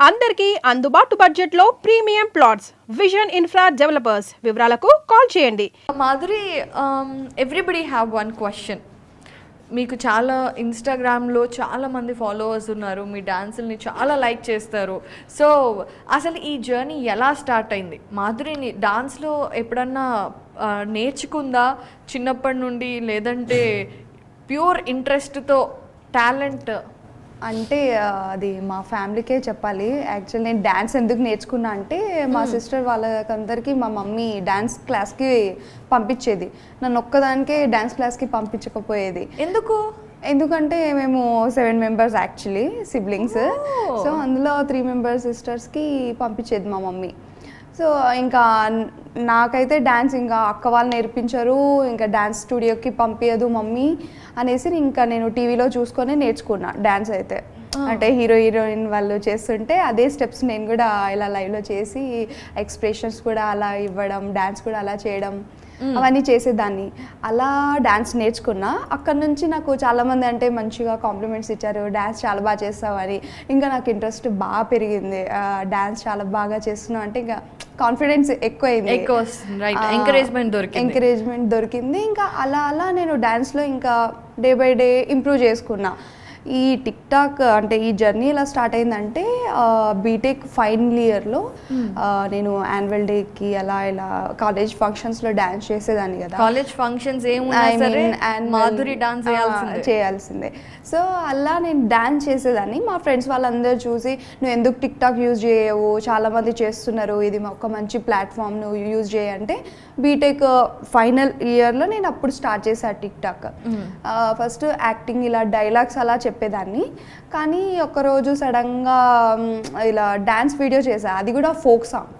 అందరికీ అందుబాటు బడ్జెట్లో premium plots vision infra developers. వివరాలకు కాల్ చేయండి. Madhuri, everybody have one question. మీకు చాలా ఇన్స్టాగ్రామ్లో చాలామంది ఫాలోవర్స్ ఉన్నారు, మీ డాన్సుల్ని చాలా లైక్ చేస్తారు. సో అసలు ఈ జర్నీ ఎలా స్టార్ట్ అయింది? మాధురిని డాన్స్లో ఎప్పుడన్నా నేర్చుకుందా చిన్నప్పటి నుండి, లేదంటే ప్యూర్ ఇంట్రెస్ట్తో టాలెంట్? అంటే అది మా ఫ్యామిలీకే చెప్పాలి. యాక్చువల్ నేను డ్యాన్స్ ఎందుకు నేర్చుకున్నా అంటే మా సిస్టర్ వాళ్ళకందరికీ మా మమ్మీ డ్యాన్స్ క్లాస్కి పంపించేది, నన్ను ఒక్కదానికే డ్యాన్స్ క్లాస్కి పంపించకపోయేది. ఎందుకంటే మేము 7 మెంబర్స్ యాక్చువల్లీ సిబ్లింగ్స్. సో అందులో 3 మెంబర్స్ సిస్టర్స్కి పంపించేది మా మమ్మీ. సో ఇంకా నాకైతే డ్యాన్స్ ఇంకా అక్క వాళ్ళు నేర్పించరు, ఇంకా డ్యాన్స్ స్టూడియోకి పంపించదు మమ్మీ అనేసి ఇంకా నేను టీవీలో చూసుకొని నేర్చుకున్నా డ్యాన్స్ అయితే. అంటే హీరోయిన్ వాళ్ళు చేస్తుంటే అదే స్టెప్స్ నేను కూడా ఇలా లైవ్లో చేసి ఎక్స్ప్రెషన్స్ కూడా అలా ఇవ్వడం, డ్యాన్స్ కూడా అలా చేయడం, అవన్నీ చేసేదాన్ని. అలా డ్యాన్స్ నేర్చుకున్నా. అక్కడ నుంచి నాకు చాలామంది అంటే మంచిగా కాంప్లిమెంట్స్ ఇచ్చారు, డ్యాన్స్ చాలా బాగా చేస్తావు అని. ఇంకా నాకు ఇంట్రెస్ట్ బాగా పెరిగింది, డ్యాన్స్ చాలా బాగా చేస్తున్నావు అంటే ఇంకా కాన్ఫిడెన్స్ ఎక్కువైంది, ఎంకరేజ్మెంట్ దొరికింది. ఇంకా అలా అలా నేను డ్యాన్స్లో ఇంకా డే బై డే ఇంప్రూవ్ చేసుకున్నా. ఈ టిక్ టాక్ అంటే ఈ జర్నీ ఎలా స్టార్ట్ అయిందంటే బీటెక్ ఫైనల్ ఇయర్లో నేను యాన్యువల్ డేకి అలా ఇలా కాలేజ్ ఫంక్షన్స్లో డ్యాన్స్ చేసేదాన్ని కదా. కాలేజ్ ఫంక్షన్స్ చేయాల్సిందే. సో అలా నేను డ్యాన్స్ చేసేదాన్ని. మా ఫ్రెండ్స్ వాళ్ళందరూ చూసి నువ్వు ఎందుకు టిక్ టాక్ యూజ్ చేయవు, చాలామంది చేస్తున్నారు, ఇది ఒక మంచి ప్లాట్ఫామ్, నువ్వు యూజ్ చేయంటే బీటెక్ ఫైనల్ ఇయర్లో నేను అప్పుడు స్టార్ట్ చేశాను టిక్ టాక్. ఫస్ట్ యాక్టింగ్ ఇలా డైలాగ్స్ అలా చెప్పేదాన్ని. కానీ ఒకరోజు సడన్గా ఇలా డ్యాన్స్ వీడియో చేశా, అది కూడా folk song,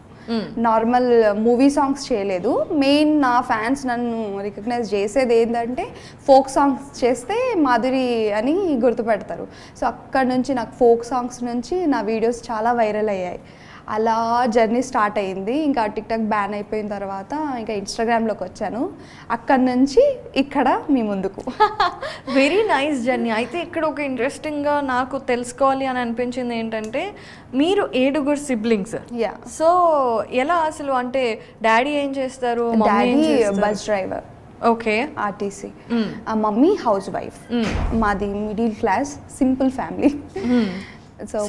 normal movie songs చేయలేదు. మెయిన్ నా ఫ్యాన్స్ నన్ను రికగ్నైజ్ చేసేది ఏంటంటే ఫోక్ సాంగ్స్ చేస్తే మాధురి అని గుర్తుపెడతారు. సో అక్కడ నుంచి నాకు ఫోక్ సాంగ్స్ నుంచి నా వీడియోస్ చాలా వైరల్ అయ్యాయి. అలా జర్నీ స్టార్ట్ అయింది. ఇంకా టిక్ టాక్ బ్యాన్ అయిపోయిన తర్వాత ఇంకా ఇన్స్టాగ్రామ్లోకి వచ్చాను. అక్కడ నుంచి ఇక్కడ మీ ముందుకు. Very nice journey. అయితే ఇక్కడ ఒక ఇంట్రెస్టింగ్గా నాకు తెలుసుకోవాలి అని అనిపించింది ఏంటంటే మీరు 7 సిబ్లింగ్స్. సో ఎలా అసలు అంటే డాడీ ఏం చేస్తారు? Daddy bus driver, okay, RTC. Mummy house wife. మాది middle class simple family. So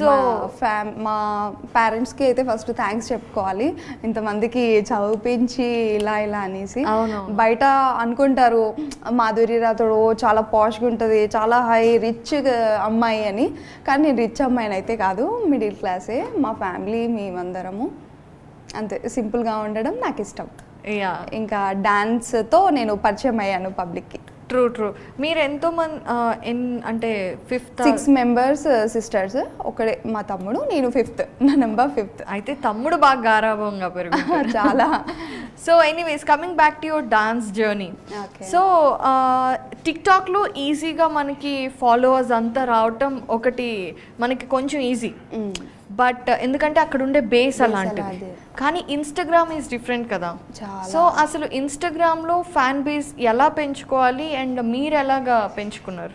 మా పేరెంట్స్కి అయితే ఫస్ట్ థ్యాంక్స్ చెప్పుకోవాలి, ఇంతమందికి చదివించి ఇలా ఇలా అనేసి. బయట అనుకుంటారు మాధురి రాథోడ్ చాలా పాష్గా ఉంటుంది, చాలా హై రిచ్ అమ్మాయి అని. కానీ నేను రిచ్ అమ్మాయిని అయితే కాదు, మిడిల్ క్లాసే. మా ఫ్యామిలీ మేమందరము అంతే, సింపుల్గా ఉండడం నాకు ఇష్టం. ఇంకా డాన్స్తో నేను పరిచయం అయ్యాను పబ్లిక్కి. ట్రూ. మీరు ఎంతో మంది అంటే 6 మెంబర్స్ సిస్టర్స్, ఒకడే మా తమ్ముడు, నేను 5th, నా నెంబర్ 5th. అయితే తమ్ముడు బాగా గారాభంగా పెరుగుతాడు చాలా. So anyways, coming back to your dance journey. So టిక్ టాక్లో ఈజీగా మనకి ఫాలోవర్స్ అంతా రావటం ఒకటి మనకి కొంచెం ఈజీ, బట్ ఎందుకంటే అక్కడ ఉండే బేస్ అలాంటిది. కానీ ఇన్స్టాగ్రామ్ ఈజ్ డిఫరెంట్ కదా. సో అసలు ఇన్స్టాగ్రామ్లో ఫ్యాన్ బేస్ ఎలా పెంచుకోవాలి అండ్ మీరు ఎలాగా పెంచుకున్నారు?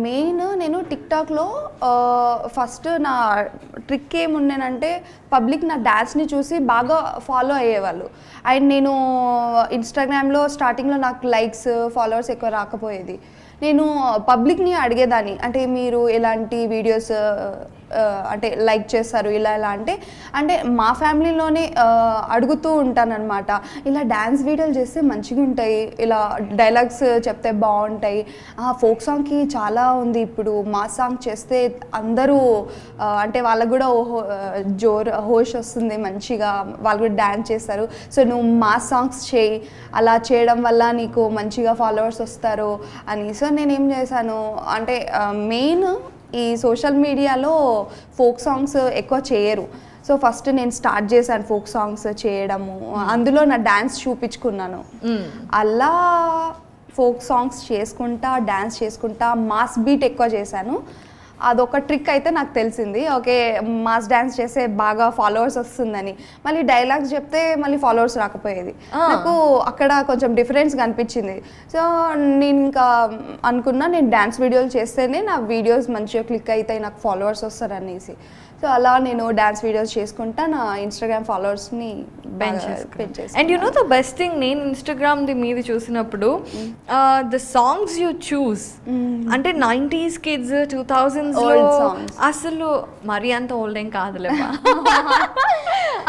మెయిన్ నేను టిక్ టాక్లో ఫస్ట్ నా ట్రిక్ ఏముండేనంటే పబ్లిక్ నా డ్యాన్స్ని చూసి బాగా ఫాలో అయ్యేవాళ్ళు. అండ్ నేను ఇన్స్టాగ్రామ్లో స్టార్టింగ్లో నాకు లైక్స్ ఫాలోవర్స్ ఎక్కువ రాకపోయేది. నేను పబ్లిక్ని అడిగేదాన్ని, అంటే మీరు ఎలాంటి వీడియోస్ అంటే లైక్ చేస్తారు ఇలా ఇలా అంటే మా ఫ్యామిలీలోనే అడుగుతూ ఉంటానన్నమాట. ఇలా డ్యాన్స్ వీడియోలు చేస్తే మంచిగా ఉంటాయి, ఇలా డైలాగ్స్ చెప్తే బాగుంటాయి, ఫోక్ సాంగ్కి చాలా ఉంది, ఇప్పుడు మా సాంగ్ చేస్తే అందరూ అంటే వాళ్ళకు కూడా హోష్ వస్తుంది మంచిగా, వాళ్ళు కూడా డ్యాన్స్ చేస్తారు, సో నువ్వు మా సాంగ్స్ చేయి, అలా చేయడం వల్ల నీకు మంచిగా ఫాలోవర్స్ వస్తారు అని. సో నేనేం చేశాను అంటే మెయిన్ ఈ సోషల్ మీడియాలో ఫోక్ సాంగ్స్ ఎక్కువ చేయరు. సో ఫస్ట్ నేను స్టార్ట్ చేశాను ఫోక్ సాంగ్స్ చేయడము, అందులో నా డ్యాన్స్ చూపించుకున్నాను. అలా ఫోక్ సాంగ్స్ చేసుకుంటా డ్యాన్స్ చేసుకుంటా మాస్ బీట్ ఎక్కువ చేశాను. అదొక ట్రిక్ అయితే నాకు తెలిసింది. ఓకే, మాస్ డ్యాన్స్ చేస్తే బాగా ఫాలోవర్స్ వస్తుందని. మళ్ళీ డైలాగ్స్ చెప్తే మళ్ళీ ఫాలోవర్స్ రాకపోయేది. నాకు అక్కడ కొంచెం డిఫరెన్స్ కనిపించింది. సో నేను ఇంకా అనుకున్నా నేను డ్యాన్స్ వీడియోలు చేస్తేనే నా వీడియోస్ మంచిగా క్లిక్ అవుతాయి, నాకు ఫాలోవర్స్ వస్తారు అనేసి. సో అలా నేను డ్యాన్స్ వీడియోస్ చేసుకుంటా నా ఇన్స్టాగ్రామ్ ఫాలోవర్స్ని పెంచేస్తాను. And you know the best thing, నేను ఇన్స్టాగ్రామ్ ది మీది చూసినప్పుడు ద సాంగ్స్ యూ చూస్ అంటే 90s కిడ్స్ 2000s లో అసలు మరీ అంత ఓల్డ్ ఏం కాదులేమా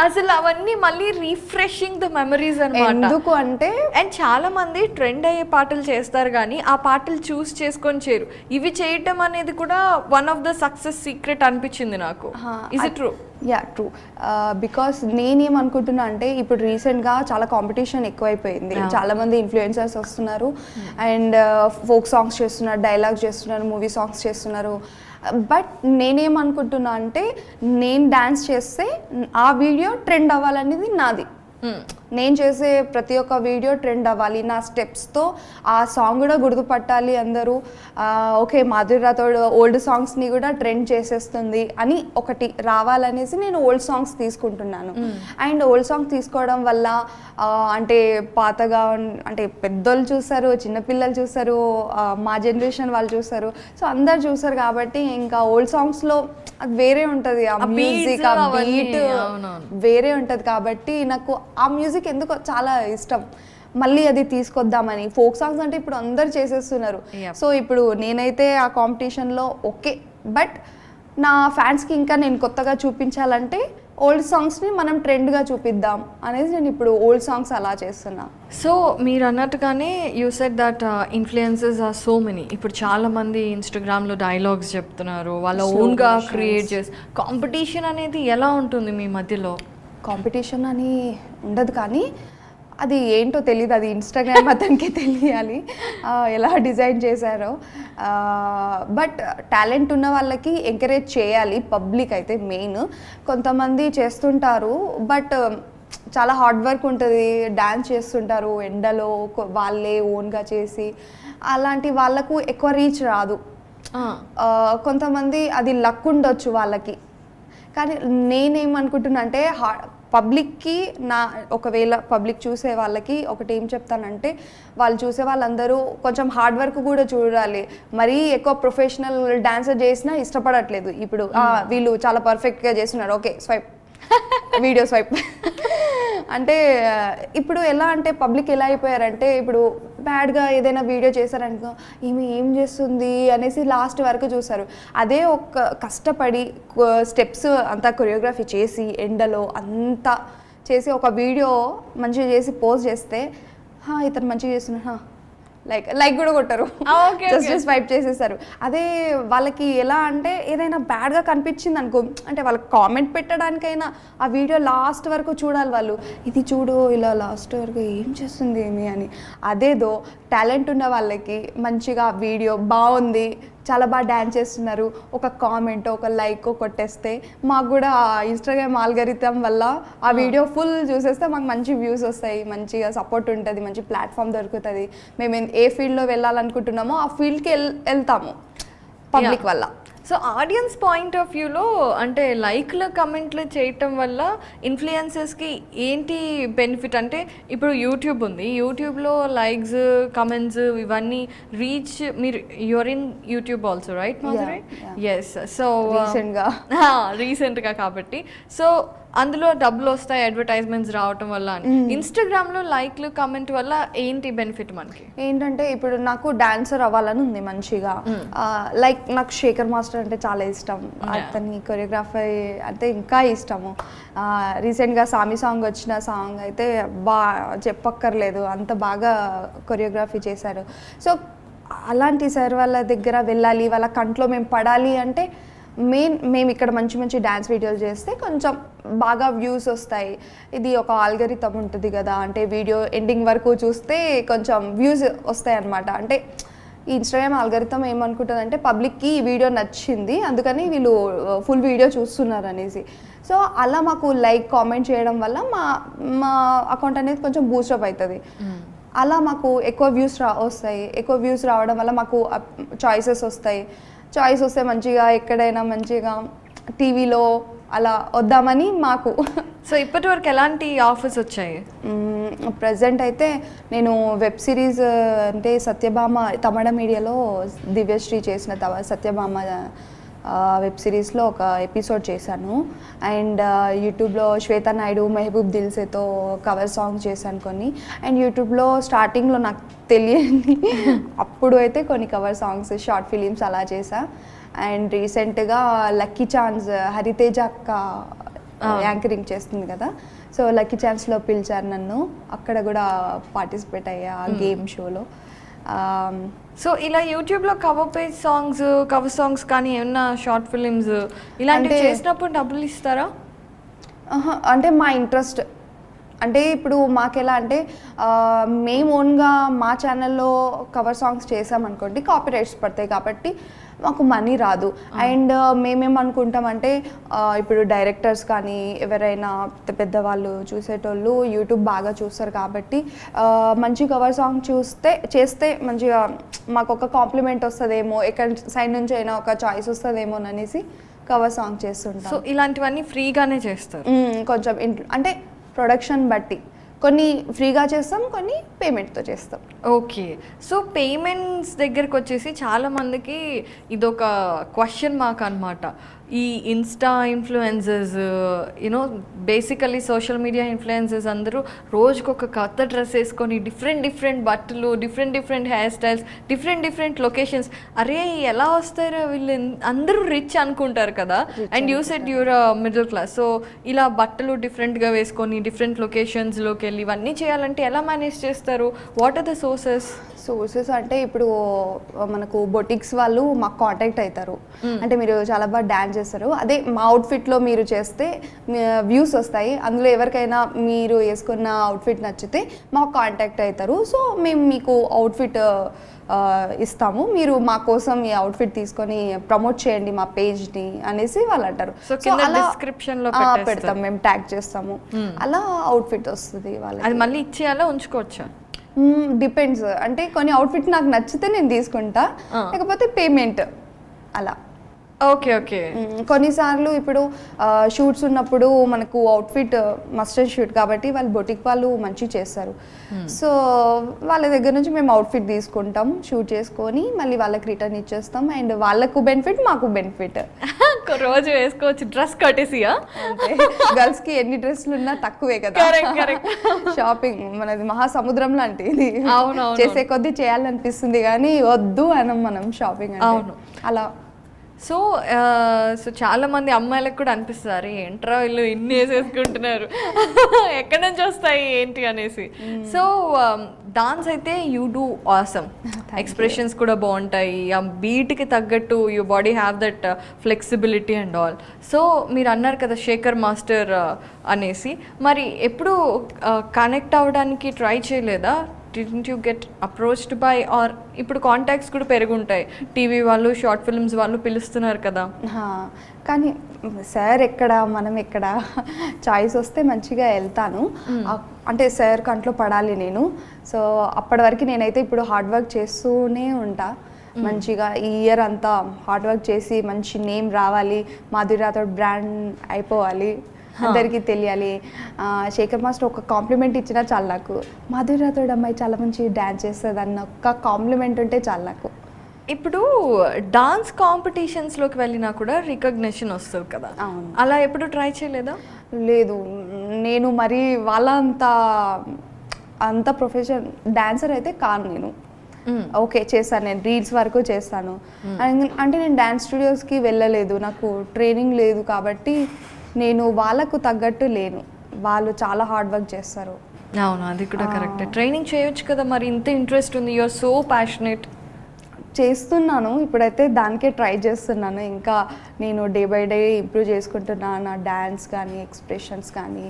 అసలు అవన్నీ మళ్ళీ రీఫ్రెషింగ్ ద మెమరీస్ అన్నమాట. ఎందుకు అంటే అండ్ చాలా మంది ట్రెండ్ అయ్యే పాటలు చేస్తారు కానీ ఆ పాటలు చూస్ చేసుకొని చేయరు. ఇవి చేయటం అనేది కూడా one of the success secret అనిపించింది నాకు. Is it true? Yeah true. Because నేనేమనుకుంటున్నా అంటే ఇప్పుడు రీసెంట్గా చాలా కాంపిటీషన్ ఎక్కువైపోయింది. చాలా మంది ఇన్ఫ్లుయెన్సర్స్ వస్తున్నారు అండ్ ఫోక్ సాంగ్స్ చేస్తున్నారు, డైలాగ్స్ చేస్తున్నారు, మూవీ సాంగ్స్ చేస్తున్నారు. బట్ నేనేమనుకుంటున్నా అంటే నేను డ్యాన్స్ చేస్తే ఆ వీడియో ట్రెండ్ అవ్వాలనేది నాది. నేను చేసే ప్రతి ఒక్క వీడియో ట్రెండ్ అవ్వాలి, నా స్టెప్స్తో ఆ సాంగ్ కూడా గుర్తుపట్టాలి అందరూ. ఓకే, మాధురి రాథోడ్ ఓల్డ్ సాంగ్స్ని కూడా ట్రెండ్ చేసేస్తుంది అని ఒకటి రావాలనేసి నేను ఓల్డ్ సాంగ్స్ తీసుకుంటున్నాను. అండ్ ఓల్డ్ సాంగ్ తీసుకోవడం వల్ల అంటే పాతగా అంటే పెద్దోళ్ళు చూస్తారు, చిన్నపిల్లలు చూస్తారు, మా జనరేషన్ వాళ్ళు చూస్తారు, సో అందరు చూస్తారు. కాబట్టి ఇంకా ఓల్డ్ సాంగ్స్లో అది వేరే ఉంటుంది, ఆ మ్యూజిక్ ఆ బీట్ వేరే ఉంటుంది. కాబట్టి నాకు ఆ మ్యూజిక్ ఎందుకో చాలా ఇష్టం. మళ్ళీ అది తీసుకొద్దామని. ఫోక్ సాంగ్స్ అంటే ఇప్పుడు అందరు చేసేస్తున్నారు. సో ఇప్పుడు నేనైతే ఆ కాంపిటీషన్లో ఓకే, బట్ నా ఫ్యాన్స్కి ఇంకా నేను కొత్తగా చూపించాలంటే ఓల్డ్ సాంగ్స్ని మనం ట్రెండ్గా చూపిద్దాం అనేది నేను ఇప్పుడు ఓల్డ్ సాంగ్స్ అలా చేస్తున్నా. సో మీరు అన్నట్టుగానే you said that influences are so many. ఇప్పుడు చాలా మంది ఇన్స్టాగ్రామ్లో డైలాగ్స్ చెప్తున్నారు, వాళ్ళ ఓన్గా క్రియేట్ చేసి. కాంపిటీషన్ అనేది ఎలా ఉంటుంది మీ మధ్యలో? కాంపిటీషన్ అని ఉండదు, కానీ అది ఏంటో తెలియదు, అది ఇన్స్టాగ్రామ్ అతనికే తెలియాలి ఎలా డిజైన్ చేశారో. బట్ టాలెంట్ ఉన్న వాళ్ళకి ఎంకరేజ్ చేయాలి పబ్లిక్ అయితే మెయిన్. కొంతమంది చేస్తుంటారు బట్ చాలా హార్డ్ వర్క్ ఉంటుంది, డ్యాన్స్ చేస్తుంటారు ఎండలో వాళ్ళే ఓన్గా చేసి, అలాంటి వాళ్ళకు ఎక్కువ రీచ్ రాదు. కొంతమంది అది లక్ ఉండొచ్చు వాళ్ళకి. కానీ నేనేమనుకుంటున్నా అంటే పబ్లిక్కి ఒకవేళ పబ్లిక్ చూసే వాళ్ళకి ఒకటి ఏం చెప్తానంటే, వాళ్ళు చూసే వాళ్ళందరూ కొంచెం హార్డ్ వర్క్ కూడా చూడాలి. మరీ ఎక్కువ ప్రొఫెషనల్ డాన్సర్ చేసినా ఇష్టపడట్లేదు. ఇప్పుడు వీళ్ళు చాలా పర్ఫెక్ట్గా చేస్తున్నారు, ఓకే స్వైప్ వీడియో స్వైప్ అంటే ఇప్పుడు ఎలా అంటే పబ్లిక్ ఎలా అయిపోయారంటే, ఇప్పుడు బ్యాడ్గా ఏదైనా వీడియో చేశారనుకో ఈమె ఏం చేస్తుంది అనేసి లాస్ట్ వరకు చూస్తారు. అదే ఒక కష్టపడి స్టెప్స్ అంతా కొరియోగ్రఫీ చేసి ఎండలో అంతా చేసి ఒక వీడియో మంచిగా చేసి పోస్ట్ చేస్తే ఇతను మంచిగా చేస్తున్నా లైక్ కూడా కొట్టరు, జస్ట్ స్వైప్ చేసేస్తారు. అదే వాళ్ళకి ఎలా అంటే ఏదైనా బ్యాడ్గా కనిపించింది అనుకో, అంటే వాళ్ళకి కామెంట్ పెట్టడానికైనా ఆ వీడియో లాస్ట్ వరకు చూడాలి వాళ్ళు. ఇది చూడు ఇలా లాస్ట్ వరకు ఏం చేస్తుంది ఏమి అని. అదేదో టాలెంట్ ఉన్న వాళ్ళకి మంచిగా వీడియో బాగుంది, చాలా బాగా డ్యాన్స్ చేస్తున్నారు, ఒక కామెంట్ ఒక లైక్ కొట్టేస్తే మాకు కూడా ఇన్స్టాగ్రామ్ ఆల్గరిథం వల్ల ఆ వీడియో ఫుల్ చూసేస్తే మాకు మంచి వ్యూస్ వస్తాయి, మంచిగా సపోర్ట్ ఉంటుంది, మంచి ప్లాట్ఫామ్ దొరుకుతుంది. మేము ఏ ఫీల్డ్లో వెళ్ళాలనుకుంటున్నామో ఆ ఫీల్డ్కి వెళ్తాము పబ్లిక్ వల్ల. సో ఆడియన్స్ పాయింట్ ఆఫ్ వ్యూలో అంటే లైక్లు కమెంట్లు చేయటం వల్ల ఇన్ఫ్లుయెన్సర్స్కి ఏంటి బెనిఫిట్ అంటే, ఇప్పుడు యూట్యూబ్ ఉంది, యూట్యూబ్లో లైక్స్ కమెంట్స్ ఇవన్నీ రీచ్, మీరు you're in YouTube also right Madhuri? Yes. So రీసెంట్గా కాబట్టి సో అందులో డబ్బులు వస్తాయి అడ్వర్టైజ్మెంట్స్ రావటం వల్ల అని. ఇన్స్టాగ్రామ్లో లైక్లు కమెంట్ వల్ల ఏంటి బెనిఫిట్ మనకి? ఏంటంటే ఇప్పుడు నాకు డాన్సర్ అవ్వాలని ఉంది మంచిగా. లైక్ నాకు శేఖర్ మాస్టర్ అంటే చాలా ఇష్టం, అతని కొరియోగ్రఫీ అంటే ఇంకా ఇష్టము. రీసెంట్గా సామి సాంగ్ వచ్చిన సాంగ్ అయితే చెప్పక్కర్లేదు, అంత బాగా కొరియోగ్రఫీ చేశారు. సో అలాంటి సార్ వాళ్ళ దగ్గర వెళ్ళాలి, వాళ్ళ కంట్లో మేము పడాలి అంటే మేము ఇక్కడ మంచి మంచి డ్యాన్స్ వీడియోలు చేస్తే కొంచెం బాగా వ్యూస్ వస్తాయి. ఇది ఒక ఆల్గరిథం ఉంటుంది కదా, అంటే వీడియో ఎండింగ్ వరకు చూస్తే కొంచెం వ్యూస్ వస్తాయి అన్నమాట. అంటే ఈ ఇన్స్టాగ్రామ్ ఆల్గరిథం ఏమనుకుంటుంది అంటే పబ్లిక్కి ఈ వీడియో నచ్చింది అందుకని వీళ్ళు ఫుల్ వీడియో చూస్తున్నారు అనేసి. సో అలా మాకు లైక్ కామెంట్ చేయడం వల్ల మా అకౌంట్ అనేది కొంచెం బూస్టప్ అవుతుంది. అలా మాకు ఎక్కువ వ్యూస్ వస్తాయి. ఎక్కువ వ్యూస్ రావడం వల్ల మాకు చాయిసెస్ వస్తాయి. చాయిస్ వస్తే మంచిగా ఎక్కడైనా మంచిగా టీవీలో అలా వద్దామని మాకు. సో ఇప్పటి వరకు ఎలాంటి ఆఫర్స్ వచ్చాయి? ప్రజెంట్ అయితే నేను వెబ్ సిరీస్ అంటే సత్యభామ తమిళ మీడియాలో దివ్యశ్రీ చేసిన సత్యభామ వెబ్ సిరీస్లో ఒక ఎపిసోడ్ చేశాను. అండ్ యూట్యూబ్లో శ్వేతా నాయుడు, మెహబూబ్ దిల్సేతో కవర్ సాంగ్స్ చేశాను కొన్ని. అండ్ యూట్యూబ్లో స్టార్టింగ్లో నాకు తెలియని అప్పుడు అయితే కొన్ని కవర్ సాంగ్స్, షార్ట్ ఫిలిమ్స్ అలా చేశా. అండ్ రీసెంట్గా లక్కీ ఛాన్స్ హరితేజ అక్క యాంకరింగ్ చేస్తుంది కదా, సో లక్కీ ఛాన్స్లో పిలిచారు నన్ను, అక్కడ కూడా పార్టిసిపేట్ అయ్యా గేమ్ షోలో. సో ఇలా యూట్యూబ్లో కవర్ సాంగ్స్ కానీ ఏమన్నా షార్ట్ ఫిలిమ్స్ ఇలాంటివి చేసినప్పుడు డబ్బులు ఇస్తారా? అంటే మా ఇంట్రెస్ట్, అంటే ఇప్పుడు మాకెలా అంటే మేము ఓన్గా మా ఛానల్లో కవర్ సాంగ్స్ చేసామనుకోండి కాపీరైట్స్ పడతాయి కాబట్టి మాకు మనీ రాదు. అండ్ మేమేమనుకుంటామంటే ఇప్పుడు డైరెక్టర్స్ కానీ ఎవరైనా పెద్ద వాళ్ళు చూసేటోళ్ళు యూట్యూబ్ బాగా చూస్తారు కాబట్టి మంచి కవర్ సాంగ్ చేస్తే మంచిగా మాకు ఒక కాంప్లిమెంట్ వస్తుందేమో, ఎక్కడి సైడ్ నుంచి అయినా ఒక చాయిస్ వస్తుందేమో అనేసి కవర్ సాంగ్ చేస్తుంటాం. సో ఇలాంటివన్నీ ఫ్రీగానే చేస్తారు? కొంచెం ఇంట్లో అంటే ప్రొడక్షన్ బట్టి కొన్ని ఫ్రీగా చేస్తాం, కొన్ని పేమెంట్తో చేస్తాం. ఓకే. సో పేమెంట్స్ దగ్గరకు వచ్చేసి చాలామందికి ఇదొక క్వశ్చన్ మార్క్ అనమాట. ఈ insta influencers you know basically social media influencers అందరూ రోజుకొక కొత్త డ్రెస్ వేసుకొని డిఫరెంట్ బట్టలు, different hair styles, different locations. అరే ఎలా వస్తారో వీళ్ళు, అందరూ రిచ్ అనుకుంటారు కదా. And you said you're middle class. So ఇలా బట్టలు డిఫరెంట్గా వేసుకొని డిఫరెంట్ లొకేషన్స్లోకి వెళ్ళి ఇవన్నీ చేయాలంటే ఎలా మేనేజ్ చేస్తారు? వాట్ ఆర్ ద సోర్సెస్ అంటే ఇప్పుడు మనకు బొటిక్స్ వాళ్ళు మాకు కాంటాక్ట్ అవుతారు. అంటే మీరు చాలా బాగా డ్యాన్స్ చేస్తారు, అదే మా అవుట్ఫిట్లో మీరు చేస్తే వ్యూస్ వస్తాయి, అందులో ఎవరికైనా మీరు వేసుకున్న అవుట్ఫిట్ నచ్చితే మాకు కాంటాక్ట్ అవుతారు. సో మేము మీకు అవుట్ఫిట్ ఇస్తాము, మీరు మా కోసం ఈ అవుట్ఫిట్ తీసుకొని ప్రమోట్ చేయండి మా పేజ్ని అనేసి వాళ్ళు అంటారు. సో డిస్క్రిప్షన్లో పెడతాం, మేము ట్యాగ్ చేస్తాము, అలా అవుట్ఫిట్ వస్తుంది వాళ్ళకి. అది మళ్ళీ ఇచ్చేయాలా, ఉంచుకోవచ్చా? డిపెండ్స్. అంటే కొన్ని అవుట్ఫిట్ నాకు నచ్చితే నేను తీసుకుంటా, లేకపోతే పేమెంట్ అలా. ఓకే. కొన్నిసార్లు ఇప్పుడు షూట్స్ ఉన్నప్పుడు మనకు అవుట్ఫిట్ మస్ట్ అండ్ షూట్ కాబట్టి వాళ్ళు బొటిక్ వాళ్ళు మంచిగా చేస్తారు. సో వాళ్ళ దగ్గర నుంచి మేము అవుట్ఫిట్ తీసుకుంటాం, షూట్ చేసుకొని మళ్ళీ వాళ్ళకి రిటర్న్ ఇచ్చేస్తాం. అండ్ వాళ్ళకు బెనిఫిట్, మాకు బెనిఫిట్. రోజు వేసుకోవచ్చు. డ్రెస్ కట్టేసియా? గర్ల్స్ కి ఎన్ని డ్రెస్లు ఉన్నా తక్కువే కదా. షాపింగ్ మనది మహాసముద్రం లాంటిది, చేసే కొద్దీ చేయాలనిపిస్తుంది కానీ వద్దు అనం మనం షాపింగ్ అంటే. అలా సో చాలా మంది అమ్మాయిలకు కూడా అనిపిస్తారు, ఏంట్రా వీళ్ళు ఇన్ని వేసేసుకుంటున్నారు, ఎక్కడి నుంచి వస్తాయి ఏంటి అనేసి. సో డాన్స్ అయితే యూ డూ ఆసమ్, ఎక్స్ప్రెషన్స్ కూడా బాగుంటాయి, ఆ బీట్కి తగ్గట్టు you body have that flexibility and all. So మీరు అన్నారు కదా శేఖర్ మాస్టర్ అనేసి, మరి ఎప్పుడు కనెక్ట్ అవ్వడానికి ట్రై చేయలేదా? Didn't you get approached by, or ఇప్పుడు కాంటాక్ట్స్ కూడా పెరుగుంటాయి, టీవీ వాళ్ళు, షార్ట్ ఫిల్మ్స్ వాళ్ళు పిలుస్తున్నారు కదా. కానీ సార్ ఎక్కడ, మనం ఎక్కడ, చాయిస్ వస్తే మంచిగా వెళ్తాను. అంటే సార్ కంట్లో పడాలి నేను. సో అప్పటి వరకు నేనైతే ఇప్పుడు హార్డ్ వర్క్ చేస్తూనే ఉంటా, మంచిగా ఈ ఇయర్ అంతా హార్డ్ వర్క్ చేసి మంచి నేమ్ రావాలి, మాధురి రాథోడ్ బ్రాండ్ అయిపోవాలి, అందరికీ తెలియాలి. శేఖర్ మాస్టర్ ఒక కాంప్లిమెంట్ ఇచ్చినా చాలు నాకు, మాధురి రాథోడ్ అమ్మాయి చాలా మంచి డ్యాన్స్ చేస్తుంది అన్న ఒక్క కాంప్లిమెంట్ ఉంటే చాలు నాకు. ఇప్పుడు డాన్స్ కాంపిటీషన్స్లోకి వెళ్ళినా కూడా రికగ్నిషన్ వస్తుంది కదా, అలా ఎప్పుడు ట్రై చేయలేదా? లేదు, నేను మరి వాళ్ళ అంత ప్రొఫెషన్ డాన్సర్ అయితే కాను నేను. ఓకే చేస్తాను, నేను రీల్స్ వరకు చేస్తాను. అంటే నేను డ్యాన్స్ స్టూడియోస్కి వెళ్ళలేదు, నాకు ట్రైనింగ్ లేదు కాబట్టి నేను వాళ్ళకు తగ్గట్టు లేను. వాళ్ళు చాలా హార్డ్ వర్క్ చేస్తారు. అవును, అది కూడా కరెక్ట్. ట్రైనింగ్ చేయొచ్చు కదా, మరి ఇంత ఇంట్రెస్ట్ ఉంది, యు ఆర్ సో ప్యాషనేట్. చేస్తున్నాను, ఇప్పుడైతే దానికే ట్రై చేస్తున్నాను. ఇంకా నేను డే బై డే ఇంప్రూవ్ చేసుకుంటున్నాను, నా డాన్స్ కానీ ఎక్స్ప్రెషన్స్ కానీ.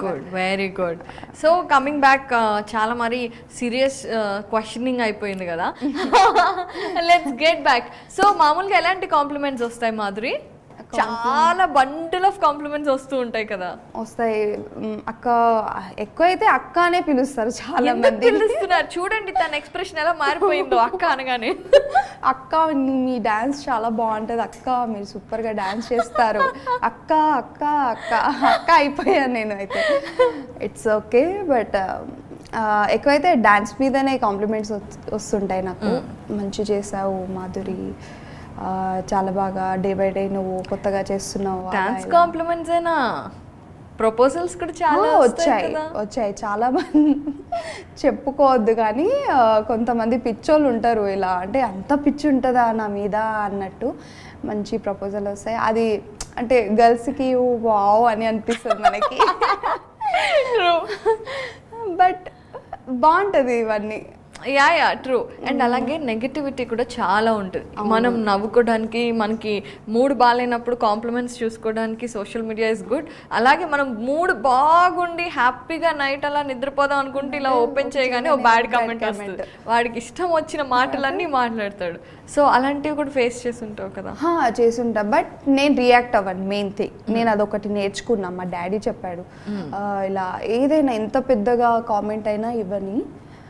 Good, very good. So coming back, చాలా మరి సీరియస్ క్వశ్చనింగ్ అయిపోయింది కదా, లెట్స్ గెట్ బ్యాక్. సో మామూలుగా ఎలాంటి కాంప్లిమెంట్స్ వస్తాయి మాధురి? చాలా బండిల్ ఆఫ్ కాంప్లిమెంట్స్ వస్తూ ఉంటాయి కదా. వస్తాయి అక్క, ఎక్కువ అయితే అక్క అనే పిలుస్తారు చాలా మంది. పిలుస్తున్నారు చూడండి, తన ఎక్స్ప్రెషన్ ఎలా మారిపోయిందో అక్క అనగానే. అక్క మీ డాన్స్ చాలా బాగుంటుంది, అక్క మీరు సూపర్గా డాన్స్ చేస్తారు, అక్క అక్క అక్క అక్క అయిపోయాను నేను అయితే. ఇట్స్ ఓకే, బట్ ఎక్కువైతే డాన్స్ మీదనే కాంప్లిమెంట్స్ వస్తుంటాయి నాకు. మంచి చేసావు మాధురి, చాలా బాగా డే బై డే నువ్వు కొత్తగా చేస్తున్నావు అలా డాన్స్ ఇలా. కాంప్లిమెంట్స్ అయినా ప్రపోజల్స్ కూడా చాలా వచ్చాయి చాలా మంది చెప్పుకోవద్దు కానీ కొంతమంది పిచ్చోళ్ళు ఉంటారు ఇలా అంటే అంత పిచ్చి ఉంటుందా నా మీద అన్నట్టు మంచి ప్రపోజల్ వస్తాయి. అది అంటే గర్ల్స్కి వావ్ అని అనిపిస్తుంది మనకి. బట్ బాగుంటుంది ఇవన్నీ. Yeah true. అండ్ అలాగే నెగటివిటీ కూడా చాలా ఉంటుంది. మనం నవ్వుకోవడానికి, మనకి మూడ్ బాగాలేనప్పుడు కాంప్లిమెంట్స్ చూసుకోవడానికి సోషల్ మీడియా ఇస్ గుడ్. అలాగే మనం మూడ్ బాగుండి హ్యాపీగా నైట్ అలా నిద్రపోదాం అనుకుంటే ఇలా ఓపెన్ చేయగానే ఓ బ్యాడ్ కామెంట్ వస్తుంది, వాడికి ఇష్టం వచ్చిన మాటలన్నీ మాట్లాడతాడు. సో అలాంటివి కూడా ఫేస్ చేస్తుంటావు కదా? చేసుంటా, బట్ నేను రియాక్ట్ అవ్వను. మెయిన్ థింగ్ నేను అదొకటి నేర్చుకున్నా. మా డాడీ చెప్పాడు ఇలా ఏదైనా ఎంత పెద్దగా కామెంట్ అయినా ఇవ్వని,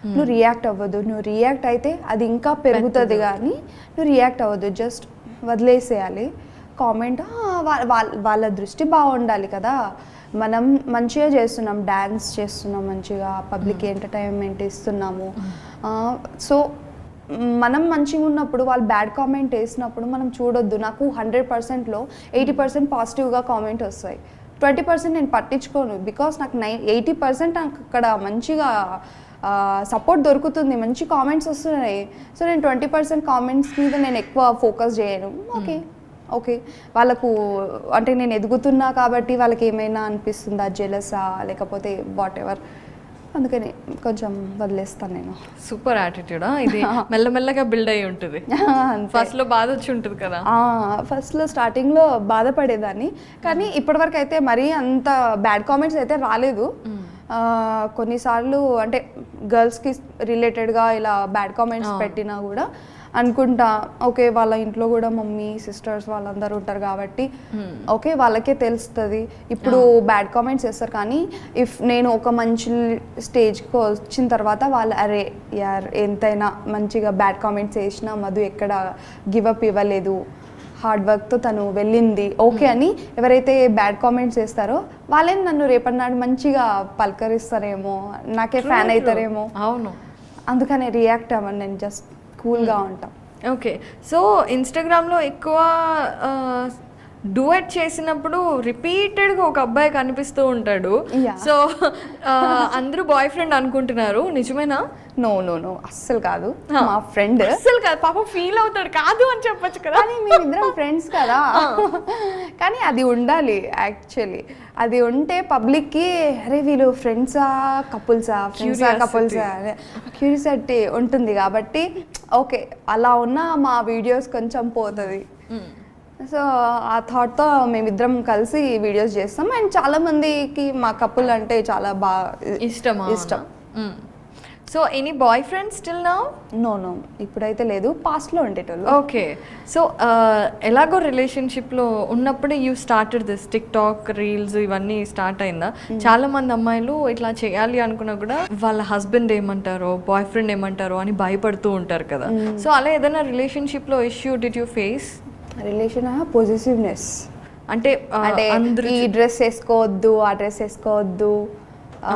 నువ్వు రియాక్ట్ అవ్వద్దు. నువ్వు రియాక్ట్ అయితే అది ఇంకా పెరుగుతుంది కానీ నువ్వు రియాక్ట్ అవ్వద్దు, జస్ట్ వదిలేసేయాలి. కామెంట్ వాళ్ళ దృష్టి బాగుండాలి కదా. మనం మంచిగా చేస్తున్నాం, డ్యాన్స్ చేస్తున్నాం, మంచిగా పబ్లిక్ ఎంటర్టైన్మెంట్ ఇస్తున్నాము. సో మనం మంచిగా ఉన్నప్పుడు వాళ్ళు బ్యాడ్ కామెంట్ వేసినప్పుడు మనం చూడొద్దు. నాకు 100%లో 80% పాజిటివ్గా కామెంట్ వస్తాయి, 20% నేను పట్టించుకోను. బికాస్ నాకు 80% నాకు అక్కడ మంచిగా సపోర్ట్ దొరుకుతుంది, మంచి కామెంట్స్ వస్తున్నాయి. సో నేను 20% కామెంట్స్ మీద నేను ఎక్కువ ఫోకస్ చేయను. ఓకే వాళ్ళకు అంటే నేను ఎదుగుతున్నా కాబట్టి వాళ్ళకి ఏమైనా అనిపిస్తుందా, జెలసా లేకపోతే వాట్ ఎవర్, అందుకని కొంచెం వదిలేస్తాను నేను. సూపర్ యాటిట్యూడా ఇది. మెల్లమెల్లగా బిల్డ్ అయ్యి ఉంటుంది. ఫస్ట్లో బాధ వచ్చి ఉంటుంది కదా? ఫస్ట్లో స్టార్టింగ్లో బాధపడేదాన్ని, కానీ ఇప్పటివరకు అయితే మరీ అంత బ్యాడ్ కామెంట్స్ అయితే రాలేదు. కొన్నిసార్లు అంటే గర్ల్స్కి రిలేటెడ్గా ఇలా బ్యాడ్ కామెంట్స్ పెట్టినా కూడా అనుకుంటా ఓకే వాళ్ళ ఇంట్లో కూడా మమ్మీ సిస్టర్స్ వాళ్ళందరూ ఉంటారు కాబట్టి ఓకే వాళ్ళకే తెలుస్తుంది. ఇప్పుడు బ్యాడ్ కామెంట్స్ చేస్తారు కానీ ఇఫ్ నేను ఒక మంచి స్టేజ్కి వచ్చిన తర్వాత వాళ్ళు అరే యార్ ఎంతైనా మంచిగా బ్యాడ్ కామెంట్స్ చేసినా మధు ఎక్కడ గివప్ ఇవ్వలేదు, హార్డ్ వర్క్తో తను వెళ్ళింది ఓకే అని ఎవరైతే బ్యాడ్ కామెంట్స్ చేస్తారో వాళ్ళే నన్ను రేపటి నాడు మంచిగా పలకరిస్తారేమో, నాకే ఫ్యాన్ అవుతారేమో. అవును, అందుకనే రియాక్ట్ అవ్వను, నేను జస్ట్ కూల్గా ఉంటాం. ఓకే. సో ఇన్స్టాగ్రామ్లో ఎక్కువ డూయట్ చేసినప్పుడు రిపీటెడ్గా ఒక అబ్బాయి కనిపిస్తూ ఉంటాడు. సో అందరూ బాయ్ ఫ్రెండ్ అనుకుంటున్నారు, నిజమేనా? నో అస్సలు కాదు, మా ఫ్రెండ్. అస్సలు కాదు, పాపం ఫీల్ అవుతాడు, కాదు అని చెప్పొచ్చు కదా. కానీ మేమిద్దరం ఫ్రెండ్స్ కదా. కానీ అది ఉండాలి యాక్చువల్లీ. అది ఉంటే పబ్లిక్కి అరే వీళ్ళు ఫ్రెండ్సా కపుల్సా క్యూరియాసిటీ ఉంటుంది కాబట్టి ఓకే అలా ఉన్న మా వీడియోస్ కొంచెం పోతుంది. సో ఆ థాట్తో మేమిద్దరం కలిసి వీడియోస్ చేస్తాం. అండ్ చాలా మందికి మా కపుల్ అంటే చాలా బాగా ఇష్టం. So any boyfriend still now? No ఇప్పుడైతే లేదు, పాస్ట్లో ఉండేటోళ్ళు. ఓకే. సో ఎలాగో రిలేషన్షిప్లో ఉన్నప్పుడే you started this TikTok reels ఇవన్నీ స్టార్ట్ అయిందా? చాలా మంది అమ్మాయిలు ఇట్లా చేయాలి అనుకున్నా కూడా వాళ్ళ హస్బెండ్ ఏమంటారో బాయ్ ఫ్రెండ్ ఏమంటారో అని భయపడుతూ ఉంటారు కదా. సో అలా ఏదైనా రిలేషన్షిప్లో issue did you face? Relation positiveness అంటే ఈ డ్రెస్ వేసుకోవద్దు, ఆ డ్రెస్ వేసుకోవద్దు, ఆ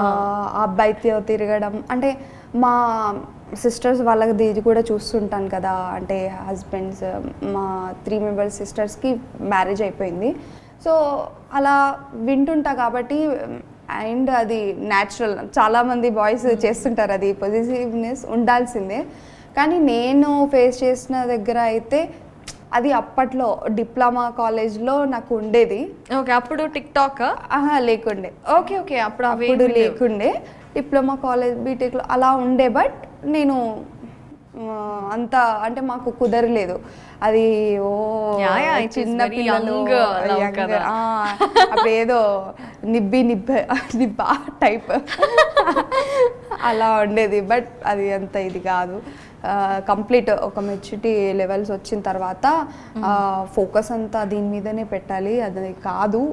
అబ్బాయితో తిరగడం. అంటే మా సిస్టర్స్ వాళ్ళకి ఇది కూడా చూస్తుంటాను కదా, అంటే హస్బెండ్స్ మా 3 మెంబర్స్ సిస్టర్స్కి మ్యారేజ్ అయిపోయింది. సో అలా వింటుంటా కాబట్టి అండ్ అది న్యాచురల్, చాలామంది బాయ్స్ చేస్తుంటారు, అది పొజిటివ్నెస్ ఉండాల్సిందే. కానీ నేను ఫేస్ చేసిన దగ్గర అయితే అది అప్పట్లో డిప్లొమా కాలేజ్లో నాకు ఉండేది. ఓకే, అప్పుడు టిక్ టాక్ లేకుండే. ఓకే అప్పుడు లేకుండే, డిప్లొమా కాలేజ్ బీటెక్లో అలా ఉండే. బట్ నేను అంత అంటే మాకు కుదరలేదు అది. చిన్న పిల్లలు అప్పుడు ఏదో నిబ్బా టైప్ అలా ఉండేది. బట్ అది అంత ఇది కాదు. కంప్లీట్ ఒక మెచ్యూరిటీ లెవెల్స్ వచ్చిన తర్వాత ఫోకస్ అంతా దీని మీదనే పెట్టాలి, అది కాదు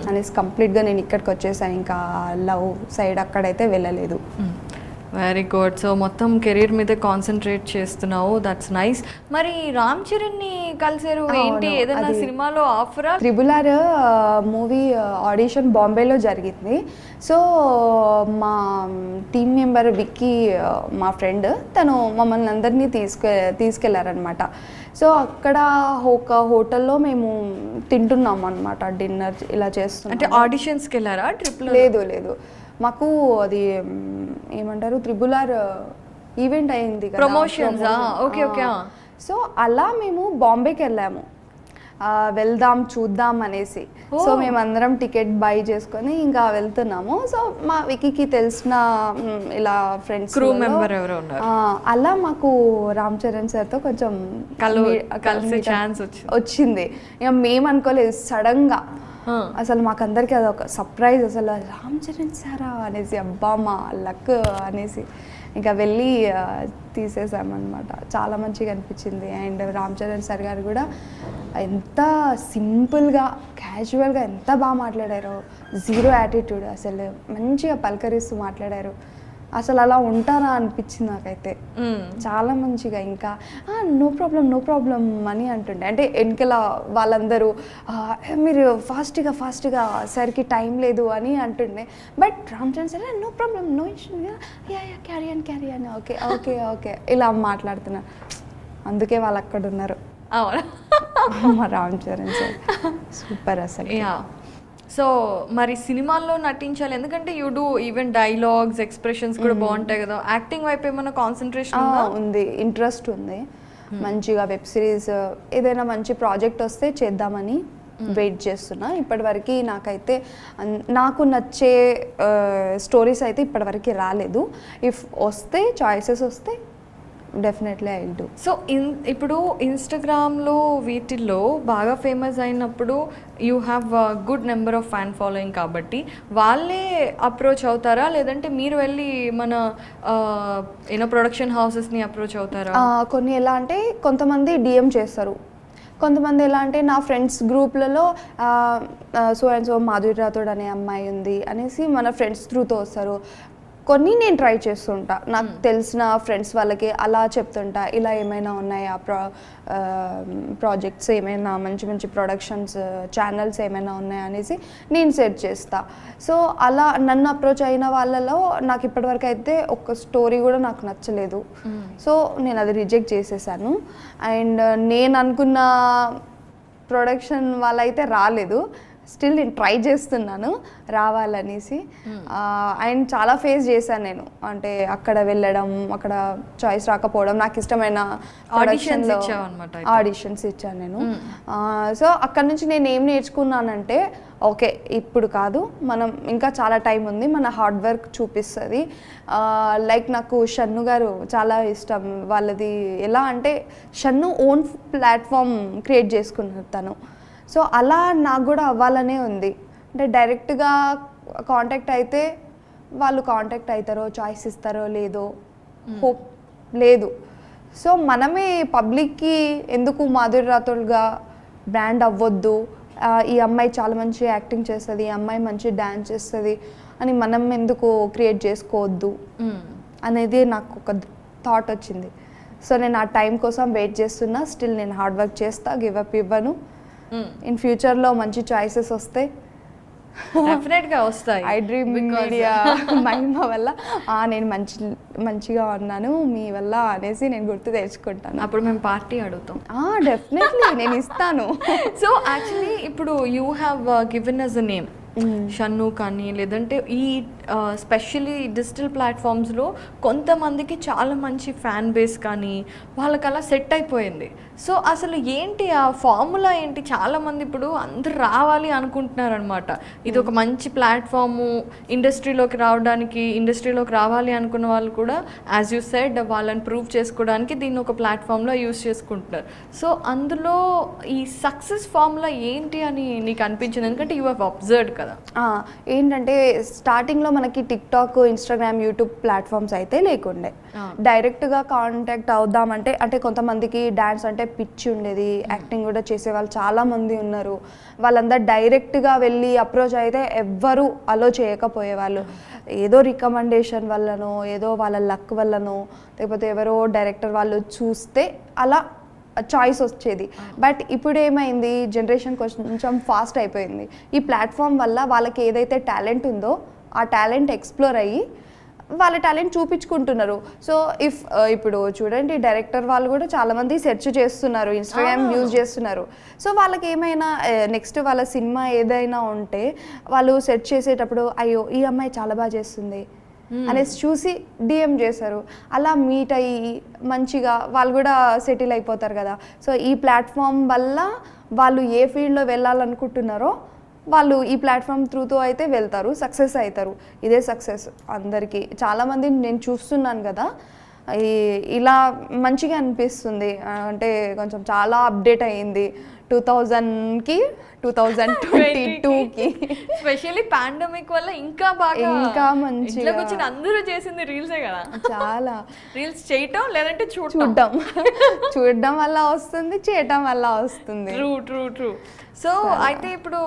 అనేసి కంప్లీట్గా నేను ఇక్కడికి వచ్చేసాను. ఇంకా లవ్ సైడ్ అక్కడైతే వెళ్ళలేదు. Very good. సో మొత్తం కెరీర్ మీద కాన్సన్ట్రేట్ చేస్తున్నావు, దట్స్ నైస్. మరి రామ్ చరణ్ని కలిసారు ఏంటి, ఏదైనా సినిమాలో ఆఫరా? RRR మూవీ ఆడిషన్ బాంబేలో జరిగింది. సో మా టీమ్ మెంబర్ విక్కీ మా ఫ్రెండ్, తను మమ్మల్ని అందరినీ తీసుకెళ్లారనమాట. సో అక్కడ ఒక హోటల్లో మేము తింటున్నాం అనమాట, డిన్నర్ ఇలా చేస్తున్నాం. అంటే ఆడిషన్స్కి వెళ్ళారా ట్రిప్లో? లేదు మాకు అది ఏమంటారు త్రిబులార్ ఈవెంట్ అయింది కదా, ప్రమోషన్స్. ఓకే. సో అలా మేము బాంబేకి వెళ్ళాము, వెళ్దాం చూద్దాం అనేసి. సో మేమందరం టికెట్ బై చేసుకొని ఇంకా వెళ్తున్నాము. సో మా వికీకి తెలిసిన ఇలా ఫ్రెండ్స్ క్రూ మెంబర్ ఎవరో ఉన్నారు. అలా మాకు రామ్ చరణ్ సార్తో కొంచెం కలిసే ఛాన్స్ వచ్చింది. ఇక మేము అనుకోలేదు, సడన్గా అసలు మాకందరికి అదొక సర్ప్రైజ్, అసలు రామ్ చరణ్ సారా అనేసి, అబ్బా మా లక్ అనేసి ఇంకా వెళ్ళి తీసేసామన్నమాట. చాలా మంచిగా అనిపించింది. అండ్ రామ్ చరణ్ సార్ గారు కూడా ఎంత సింపుల్గా క్యాజువల్గా ఎంత బాగా మాట్లాడారో, జీరో యాటిట్యూడ్, అసలు మంచిగా పలకరిస్తూ మాట్లాడారు. అసలు అలా ఉంటారా అనిపించింది నాకైతే. చాలా మంచిగా ఇంకా నో ప్రాబ్లం అని అంటుండే. అంటే వెనకల వాళ్ళందరూ మీరు ఫాస్ట్గా సరికి టైం లేదు అని అంటుండే. But Ram Charan sir no problem, no issue, carry అని ఓకే ఇలా మాట్లాడుతున్నారు. అందుకే వాళ్ళు అక్కడ ఉన్నారు. మా రామ్ చరణ్ సార్ సూపర్ అసలు. సో మరి సినిమాల్లో నటించాలి, ఎందుకంటే you do even dialogues, expressions కూడా బాగుంటాయి కదా. యాక్టింగ్ వైపు ఏమైనా కాన్సన్ట్రేషన్ ఉంది, ఇంట్రెస్ట్ ఉంది. మంచిగా వెబ్ సిరీస్ ఏదైనా మంచి ప్రాజెక్ట్ వస్తే చేద్దామని వెయిట్ చేస్తున్నా. ఇప్పటివరకు నాకైతే నాకు నచ్చే స్టోరీస్ అయితే ఇప్పటివరకు రాలేదు. ఇఫ్ వస్తే, చాయిసెస్ వస్తే definitely I will do. So ఇప్పుడు ఇన్స్టాగ్రామ్లో వీటిల్లో బాగా ఫేమస్ అయినప్పుడు you have good number of fan following, కాబట్టి వాళ్ళే అప్రోచ్ అవుతారా, లేదంటే మీరు వెళ్ళి మన ఏదో ప్రొడక్షన్ హౌసెస్ని అప్రోచ్ అవుతారా? కొన్ని ఎలా అంటే కొంతమంది డిఎం చేస్తారు, కొంతమంది ఎలా అంటే నా ఫ్రెండ్స్ గ్రూప్లలో so and so Madhuri Rathod అనే అమ్మాయి ఉంది అనేసి మన ఫ్రెండ్స్ త్రూతో వస్తారు. కొన్ని నేను ట్రై చేస్తుంటా, నాకు తెలిసిన ఫ్రెండ్స్ వాళ్ళకి అలా చెప్తుంటా, ఇలా ఏమైనా ఉన్నాయా ప్రాజెక్ట్స్, ఏమైనా మంచి ప్రొడక్షన్స్ ఛానల్స్ ఏమైనా ఉన్నాయా అనేసి నేను సెర్చ్ చేస్తా. సో అలా నన్ను అప్రోచ్ అయిన వాళ్ళలో నాకు ఇప్పటివరకు అయితే ఒక స్టోరీ కూడా నాకు నచ్చలేదు. సో నేను అది రిజెక్ట్ చేసేసాను. అండ్ నేను అనుకున్న ప్రొడక్షన్ వాళ్ళైతే రాలేదు. స్టిల్ నేను ట్రై చేస్తున్నాను రావాలనేసి. అండ్ చాలా ఫేస్ చేశాను నేను, అంటే అక్కడ వెళ్ళడం, అక్కడ చాయిస్ రాకపోవడం, నాకు ఇష్టమైన ఆడిషన్స్ ఇచ్చాను నేను. సో అక్కడ నుంచి నేను ఏం నేర్చుకున్నానంటే, ఓకే ఇప్పుడు కాదు, మనం ఇంకా చాలా టైం ఉంది, మన హార్డ్ వర్క్ చూపిస్తుంది. లైక్ నాకు షన్ను గారు చాలా ఇష్టం. వాళ్ళది ఎలా అంటే షన్ను ఓన్ ప్లాట్ఫామ్ క్రియేట్ చేసుకున్నారు తను. సో అలా నాకు కూడా అవ్వాలనే ఉంది. అంటే డైరెక్ట్గా కాంటాక్ట్ అయితే వాళ్ళు కాంటాక్ట్ అవుతారో, చాయిస్ ఇస్తారో లేదో హోప్ లేదు. సో మనమే పబ్లిక్కి ఎందుకు మాధురి రాథోడ్గా బ్రాండ్ అవ్వద్దు, ఈ అమ్మాయి చాలా మంచి యాక్టింగ్ చేస్తుంది, ఈ అమ్మాయి మంచి డ్యాన్స్ చేస్తుంది అని మనం ఎందుకు క్రియేట్ చేసుకోవద్దు అనేది నాకు ఒక థాట్ వచ్చింది. సో నేను ఆ టైం కోసం వెయిట్ చేస్తున్నా. స్టిల్ నేను హార్డ్ వర్క్ చేస్తా, గివ్ అప్ ఇవ్వను. ఇన్ ఫ్యూచర్లో మంచి చాయిసెస్ వస్తే డెఫినెట్గా వస్తాయి. ఐ డ్రీమ్ మీడియా మహిమ వల్ల నేను మంచిగా ఉన్నాను మీ వల్ల అనేసి నేను గుర్తు తెచ్చుకుంటాను. అప్పుడు మేము పార్టీ అడుగుతాం. డెఫినెట్లీ నేను ఇస్తాను. సో యాక్చువల్లీ ఇప్పుడు you have given us a name Shannu కానీ, లేదంటే ఈ స్పెషల్లీ డిజిటల్ ప్లాట్ఫామ్స్లో కొంతమందికి చాలా మంచి ఫ్యాన్ బేస్ కానీ వాళ్ళకి అలా సెట్ అయిపోయింది. సో అసలు ఏంటి ఆ ఫార్ములా ఏంటి? చాలామంది ఇప్పుడు అందరు రావాలి అనుకుంటున్నారు అనమాట. ఇది ఒక మంచి ప్లాట్ఫాము, ఇండస్ట్రీలోకి రావాలి అనుకున్న వాళ్ళు కూడా యాజ్ యూ సెడ్ వాళ్ళని ప్రూవ్ చేసుకోవడానికి దీన్ని ఒక ప్లాట్ఫామ్లో యూస్ చేసుకుంటున్నారు. సో అందులో ఈ సక్సెస్ ఫార్ములా ఏంటి అని నీకు అనిపించింది? ఎందుకంటే యూ హ్యావ్ అబ్జర్వ్డ్ కదా. ఏంటంటే స్టార్టింగ్లో మనకి టిక్టాక్, ఇన్స్టాగ్రామ్, యూట్యూబ్ ప్లాట్ఫామ్స్ అయితే లేకుండే. డైరెక్ట్గా కాంటాక్ట్ అవుదామంటే, అంటే కొంతమందికి డ్యాన్స్ అంటే పిచ్చి ఉండేది, యాక్టింగ్ కూడా చేసేవాళ్ళు చాలామంది ఉన్నారు. వాళ్ళందరూ డైరెక్ట్గా వెళ్ళి అప్రోచ్ అయితే ఎవ్వరూ అలో చేయకపోయేవాళ్ళు. ఏదో రికమెండేషన్ వల్లనో, ఏదో వాళ్ళ లక్ వల్లనో, లేకపోతే ఎవరో డైరెక్టర్ వాళ్ళు చూస్తే అలా చాయిస్ వచ్చేది. బట్ ఇప్పుడు ఏమైంది, జనరేషన్ కొంచెం ఫాస్ట్ అయిపోయింది. ఈ ప్లాట్ఫామ్ వల్ల వాళ్ళకి ఏదైతే టాలెంట్ ఉందో ఆ టాలెంట్ ఎక్స్ప్లోర్ అయ్యి వాళ్ళ టాలెంట్ చూపించుకుంటున్నారు. సో ఇప్పుడు చూడండి డైరెక్టర్ వాళ్ళు కూడా చాలామంది సెర్చ్ చేస్తున్నారు, ఇన్స్టాగ్రామ్ యూజ్ చేస్తున్నారు. సో వాళ్ళకి ఏమైనా నెక్స్ట్ వాళ్ళ సినిమా ఏదైనా ఉంటే వాళ్ళు సెర్చ్ చేసేటప్పుడు అయ్యో ఈ అమ్మాయి చాలా బాగా చేస్తుంది అనేసి చూసి డిఎం చేశారు. అలా మీట్ అయ్యి మంచిగా వాళ్ళు కూడా సెటిల్ అయిపోతారు కదా. సో ఈ ప్లాట్ఫామ్ వల్ల వాళ్ళు ఏ ఫీల్డ్లో వెళ్ళాలనుకుంటున్నారో వాళ్ళు ఈ ప్లాట్ఫామ్ త్రూతో అయితే వెళ్తారు, సక్సెస్ అవుతారు. ఇదే సక్సెస్ అందరికీ. చాలామంది నేను చూస్తున్నాను కదా, ఇలా మంచిగా అనిపిస్తుంది. అంటే కొంచెం చాలా అప్డేట్ అయ్యింది 2000కి 2022కి. స్పెషల్లీ పాండమిక్ వల్ల ఇంకా బాగా ఇంకా మంచిగా వచ్చిన అందరూ చేసింది రీల్సే కదా. చాలా రీల్స్ చేయటం లేదంటే చూడడం వల్ల వస్తుంది, చేయటం వల్ల వస్తుంది. ట్రూ. సో అయితే ఇప్పుడు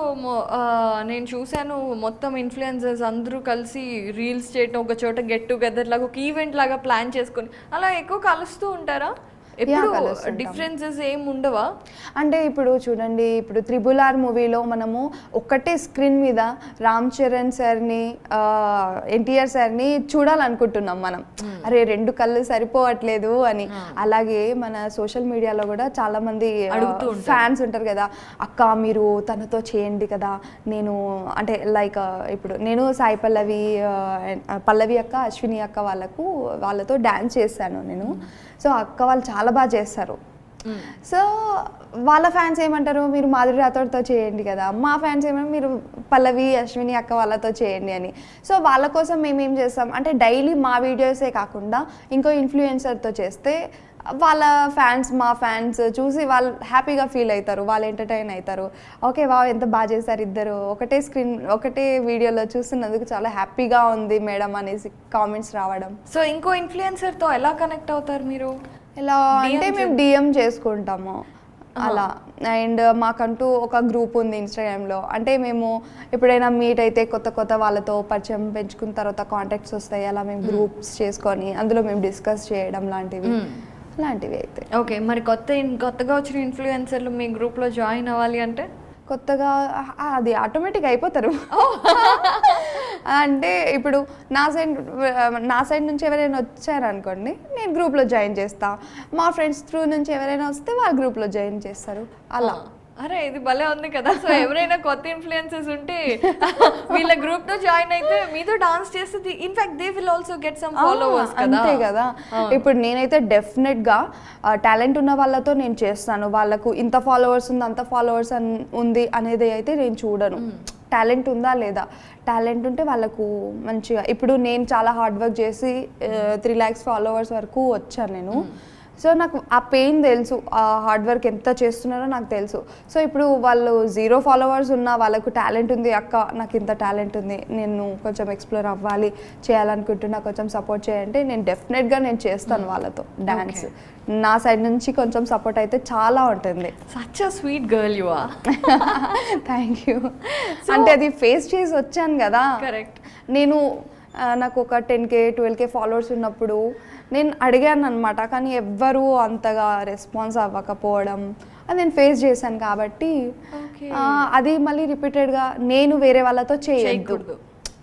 నేను చూశాను మొత్తం ఇన్ఫ్లుయెన్సర్స్ అందరూ కలిసి రీల్స్ చేయటం, ఒక చోట గెట్ టుగెదర్ లాగా ఒక ఈవెంట్ లాగా ప్లాన్ చేసుకొని అలా ఎక్కువ కలుస్తూ ఉంటారా? ఎప్పుడు డిఫరెన్సెస్ ఏం ఉండవా? అంటే ఇప్పుడు చూడండి, ఇప్పుడు RRR మూవీలో మనము ఒక్కటే స్క్రీన్ మీద రామ్ చరణ్ సార్ని ఎన్టీఆర్ సార్ని చూడాలనుకుంటున్నాం మనం. అరే 2 కళ్ళు సరిపోవట్లేదు అని. అలాగే మన సోషల్ మీడియాలో కూడా చాలా మంది ఫ్యాన్స్ ఉంటారు కదా, అక్క మీరు తనతో చేయండి కదా. నేను అంటే లైక్ ఇప్పుడు నేను సాయి పల్లవి అక్క, అశ్విని అక్క వాళ్ళతో డ్యాన్స్ చేశాను నేను. సో అక్క వాళ్ళు చాలా బాగా చేస్తారు. సో వాళ్ళ ఫ్యాన్స్ ఏమంటారు, మీరు మాధురి రాథోడ్తో చేయండి కదా. మా ఫ్యాన్స్ ఏమంటారు, మీరు పల్లవి అశ్విని అక్క వాళ్ళతో చేయండి అని. సో వాళ్ళ కోసం మేము ఏం చేస్తాం అంటే డైలీ మా వీడియోసే కాకుండా ఇంకో ఇన్ఫ్లుయెన్సర్తో చేస్తే వాళ్ళ ఫ్యాన్స్, మా ఫ్యాన్స్ చూసి వాళ్ళు హ్యాపీగా ఫీల్ అవుతారు, వాళ్ళు ఎంటర్టైన్ అవుతారు. ఓకే ఎంత బాగా చేశారు ఇద్దరు, ఒకటే వీడియోలో చూస్తున్నందుకు చాలా హ్యాపీగా ఉంది మేడం అనేసి కామెంట్స్ రావడం. సో ఇంకో ఇన్ఫ్లుయెన్సర్తో ఎలా కనెక్ట్ అవుతారు మీరు? ఎలా అంటే మేము డిఎం చేసుకుంటాము అలా. అండ్ మాకంటూ ఒక గ్రూప్ ఉంది ఇన్స్టాగ్రామ్లో. అంటే మేము ఎప్పుడైనా మీట్ అయితే కొత్త వాళ్ళతో పరిచయం పెంచుకున్న తర్వాత కాంటాక్ట్స్ వస్తాయి. అలా మేము గ్రూప్స్ చేసుకొని అందులో మేము డిస్కస్ చేయడం లాంటివి అయితే. ఓకే, మరి కొత్తగా వచ్చిన ఇన్ఫ్లుయెన్సర్లు మీ గ్రూప్లో జాయిన్ అవ్వాలి అంటే కొత్తగా అది ఆటోమేటిక్ అయిపోతారు. అంటే ఇప్పుడు నా సైడ్ నుంచి ఎవరైనా వచ్చారనుకోండి, నేను గ్రూప్లో జాయిన్ చేస్తా. మా ఫ్రెండ్స్ త్రూ నుంచి ఎవరైనా వస్తే వాళ్ళు గ్రూప్లో జాయిన్ చేస్తారు అలా. అరే ఇది భలే ఉంది కదా. సో ఎవరైనా కొత్త ఇన్ఫ్లుయెన్సర్స్ ఉంటే వీళ్ళ గ్రూప్ తో జాయిన్ అయితే మీతో డాన్స్ చేస్తుంది. In fact they will also get some followers కదా. అంతే కదా. ఇప్పుడు నేనైతే డెఫినెట్ గా టాలెంట్ ఉన్న వాళ్ళతో నేను చేస్తాను. వాళ్ళకు ఇంత ఫాలోవర్స్ ఉంది, అంత ఫాలోవర్స్ ఉంది అనేది అయితే నేను చూడను. టాలెంట్ ఉందా లేదా, టాలెంట్ ఉంటే వాళ్ళకు మంచిగా. ఇప్పుడు నేను చాలా హార్డ్ వర్క్ చేసి 3 lakhs ఫాలోవర్స్ వరకు వచ్చాను నేను. సో నాకు ఆ పెయిన్ తెలుసు, ఆ హార్డ్ వర్క్ ఎంత చేస్తున్నారో నాకు తెలుసు. సో ఇప్పుడు వాళ్ళు 0 followers ఉన్నా వాళ్ళకు టాలెంట్ ఉంది, అక్క నాకు ఇంత టాలెంట్ ఉంది, నేను కొంచెం ఎక్స్ప్లోర్ అవ్వాలి, చేయాలనుకుంటున్నా, కొంచెం సపోర్ట్ చేయంటే నేను డెఫినెట్గా నేను చేస్తాను వాళ్ళతో డాన్స్. నా సైడ్ నుంచి కొంచెం సపోర్ట్ అయితే చాలా ఉంటుంది. Such a sweet girl you are. Thank you. అంటే అది ఫేస్ చేసి వచ్చాను కదా. కరెక్ట్. నేను నాకు ఒక 10K 12K ఫాలోవర్స్ ఉన్నప్పుడు నేను అడిగాను అనమాట, కానీ ఎవ్వరూ అంతగా రెస్పాన్స్ అవ్వకపోవడం అది నేను ఫేస్ చేశాను. కాబట్టి అది మళ్ళీ రిపీటెడ్గా నేను వేరే వాళ్ళతో చేయకూడదు.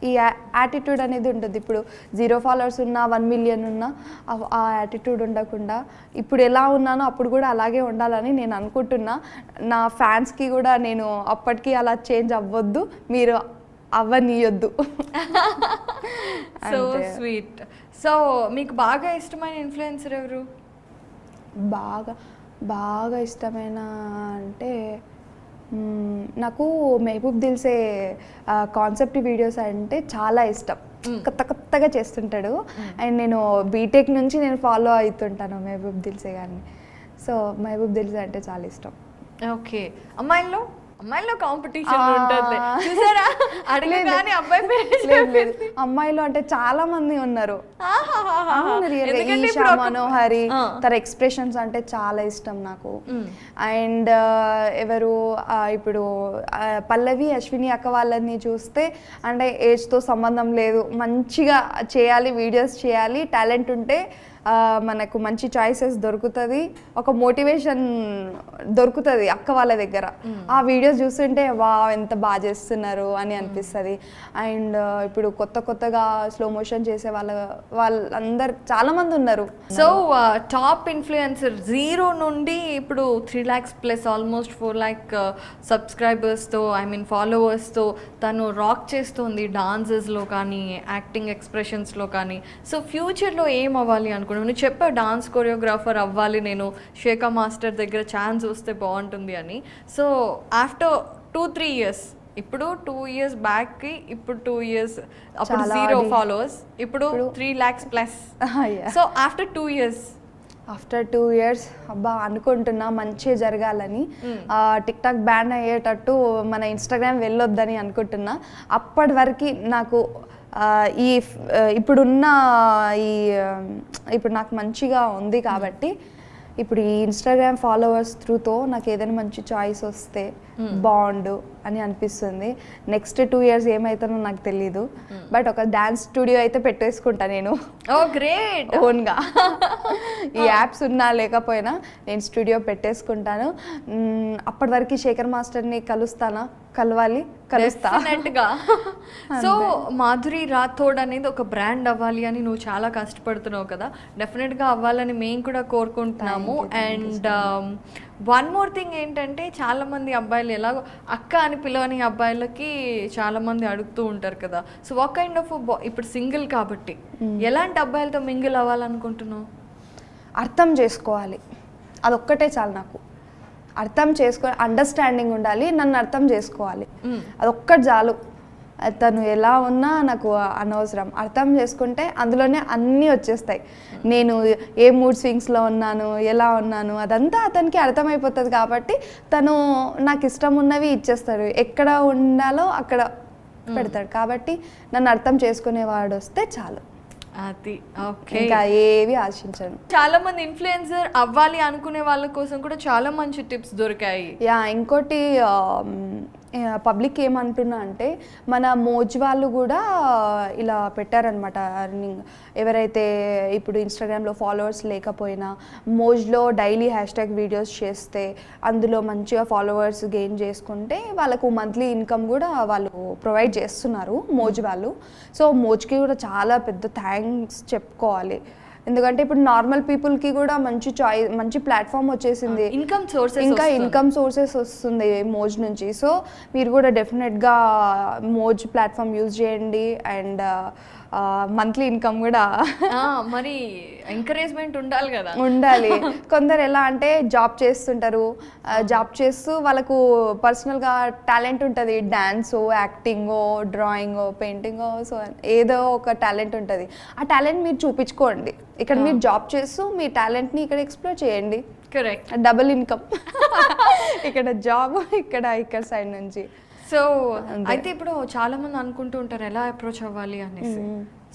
ఈ యాటిట్యూడ్ అనేది ఉంటుంది. ఇప్పుడు 0 followers ఉన్నా 1 million ఉన్నా ఆ యాటిట్యూడ్ ఉండకుండా ఇప్పుడు ఎలా ఉన్నానో అప్పుడు కూడా అలాగే ఉండాలని నేను అనుకుంటున్నా. నా ఫ్యాన్స్కి కూడా నేను అప్పటికి అలా చేంజ్ అవ్వద్దు, మీరు అవ్వనీయొద్దు. So sweet. సో మీకు బాగా ఇష్టమైన ఇన్ఫ్లుయెన్సర్ ఎవరు? బాగా ఇష్టమైన అంటే నాకు మెహబూబ్ దిల్సే కాన్సెప్ట్ వీడియోస్ అంటే చాలా ఇష్టం. కొత్తగా చేస్తుంటాడు. అండ్ నేను బీటెక్ నుంచి నేను ఫాలో అవుతుంటాను మెహబూబ్ దిల్సే గారిని. సో మెహబూబ్ దిల్సే అంటే చాలా ఇష్టం. ఓకే. అమ్మాయిల్లో కాంపిటీషన్ ఉంటుంది చూసారా? అడగగానే అబ్బాయి పేరు. అమ్మాయిలు అంటే చాలా మంది ఉన్నారు. ఈషా మనోహరి, తన ఎక్స్ప్రెషన్స్ అంటే చాలా ఇష్టం నాకు. అండ్ ఎవరు ఇప్పుడు పల్లవి అశ్విని అక్క వాళ్ళని చూస్తే అంటే ఏజ్తో సంబంధం లేదు, మంచిగా చేయాలి, వీడియోస్ చేయాలి, టాలెంట్ ఉంటే మనకు మంచి చాయిసెస్ దొరుకుతుంది, ఒక మోటివేషన్ దొరుకుతుంది అక్క వాళ్ళ దగ్గర. ఆ వీడియోస్ చూస్తుంటే వా ఎంత బాగా చేస్తున్నారు అని అనిపిస్తుంది. అండ్ ఇప్పుడు కొత్తగా స్లో మోషన్ చేసే వాళ్ళందరు చాలా మంది ఉన్నారు. సో టాప్ ఇన్ఫ్లుయెన్సర్ 0 నుండి ఇప్పుడు 3 lakhs ప్లస్ ఆల్మోస్ట్ 4 lakh సబ్స్క్రైబర్స్తో ఫాలోవర్స్తో తను రాక్ చేస్తుంది డాన్సెస్లో కానీ యాక్టింగ్ ఎక్స్ప్రెషన్స్లో కానీ. సో ఫ్యూచర్లో ఏం అవ్వాలి అనుకున్నాను? నువ్వు చెప్పావు డాన్స్ కొరియోగ్రాఫర్ అవ్వాలి నేను, శేఖర్ మాస్టర్ దగ్గర ఛాన్స్ వస్తే బాగుంటుంది అని. సో ఆఫ్టర్ 2-3 years, ఇప్పుడు 2 years బ్యాక్కి ఇప్పుడు 2 years అప్పుడు 0 followers, ఇప్పుడు 3 lakhs plus. So after 2 years, after 2 years అబ్బా అనుకుంటున్నా మంచిగా జరగాలని. టిక్ టాక్ బ్యాన్ అయ్యేటట్టు మన ఇన్స్టాగ్రామ్ వెళ్ళొద్దని అనుకుంటున్నా. అప్పటి వరకు నాకు ఇప్పుడున్న ఇప్పుడు నాకు మంచిగా ఉంది కాబట్టి ఇప్పుడు ఈ ఇన్స్టాగ్రామ్ ఫాలోవర్స్ త్రూతో నాకు ఏదైనా మంచి చాయిస్ వస్తే బాగుండు అని అనిపిస్తుంది. నెక్స్ట్ 2 years ఏమవుతానో నాకు తెలీదు, బట్ ఒక డాన్స్ స్టూడియో అయితే పెట్టేసుకుంటా నేను. ఓ గ్రేట్. ఓన్గా ఈ యాప్స్ ఉన్నా లేకపోయినా నేను స్టూడియో పెట్టేసుకుంటాను. అప్పటి వరకు శేఖర్ మాస్టర్ని కలుస్తా. సో మాధురి రాథోడ్ అనేది ఒక బ్రాండ్ అవ్వాలి అని నువ్వు చాలా కష్టపడుతున్నావు కదా, డెఫినెట్గా అవ్వాలని మేము కూడా కోరుకుంటున్నాము. అండ్ వన్ మోర్ థింగ్ ఏంటంటే, చాలామంది అబ్బాయిలు ఎలాగో అక్క అని పిలవని అబ్బాయిలకి చాలామంది అడుగుతూ ఉంటారు కదా. సో వాట్ కైండ్ ఆఫ్ ఇప్పుడు సింగిల్ కాబట్టి ఎలాంటి అబ్బాయిలతో మింగిల్ అవ్వాలనుకుంటున్నావు? అర్థం చేసుకోవాలి, అదొక్కటే చాలు నాకు. అర్థం అండర్స్టాండింగ్ ఉండాలి, నన్ను అర్థం చేసుకోవాలి, అదొక్కటి చాలు. తను ఎలా ఉన్నా నాకు అనవసరం. అర్థం చేసుకుంటే అందులోనే అన్నీ వచ్చేస్తాయి. నేను ఏ మూడ్ స్వింగ్స్లో ఉన్నాను, ఎలా ఉన్నాను, అదంతా అతనికి అర్థమైపోతుంది. కాబట్టి తను నాకు ఇష్టం ఉన్నవి ఇచ్చేస్తాడు, ఎక్కడ ఉండాలో అక్కడ పెడతాడు. కాబట్టి నన్ను అర్థం చేసుకునేవాడు వస్తే చాలు, అది ఓకే. ఇంకా ఏవి ఆశించను. చాలా మంది ఇన్ఫ్లుయెన్సర్ అవ్వాలి అనుకునే వాళ్ళ కోసం కూడా చాలా మంచి టిప్స్ దొరికాయి. ఇంకోటి పబ్లిక్ ఏమంటున్నా అంటే, మన మోజ్ వాళ్ళు కూడా ఇలా పెట్టారనమాట అర్నింగ్. ఎవరైతే ఇప్పుడు ఇన్స్టాగ్రామ్లో ఫాలోవర్స్ లేకపోయినా మోజ్లో డైలీ హ్యాష్ట్యాగ్ వీడియోస్ చేస్తే అందులో మంచిగా ఫాలోవర్స్ గెయిన్ చేసుకుంటే వాళ్ళకు మంత్లీ ఇన్కమ్ కూడా వాళ్ళు ప్రొవైడ్ చేస్తున్నారు మోజ్ వాళ్ళు. సో మోజ్కి కూడా చాలా పెద్ద థ్యాంక్స్ చెప్పుకోవాలి. ఎందుకంటే ఇప్పుడు నార్మల్ పీపుల్కి కూడా మంచి ప్లాట్ఫామ్ వచ్చేసింది, ఇన్కమ్ సోర్సెస్ వస్తుంది మోజ్ నుంచి. సో మీరు కూడా డెఫినెట్గా మోజ్ ప్లాట్ఫామ్ యూజ్ చేయండి. అండ్ మంత్లీ ఇన్కమ్ కూడా మరి ఎంకరేజ్మెంట్ ఉండాలి కదా. ఉండాలి. కొందరు ఎలా అంటే జాబ్ చేస్తుంటారు, జాబ్ చేస్తూ వాళ్ళకు పర్సనల్గా టాలెంట్ ఉంటుంది, డాన్సో, యాక్టింగో, డ్రాయింగో, పెయింటింగో, సో ఏదో ఒక టాలెంట్ ఉంటుంది. ఆ టాలెంట్ మీరు చూపించుకోండి. ఇక్కడ మీరు జాబ్ చేస్తూ మీ టాలెంట్ని ఇక్కడ ఎక్స్ప్లోర్ చేయండి. Correct, double income. ఇక్కడ జాబ్, ఇక్కడ సైడ్ నుంచి. సో అయితే ఇప్పుడు చాలా మంది అనుకుంటూ ఉంటారు ఎలా అప్రోచ్ అవ్వాలి అనేసి.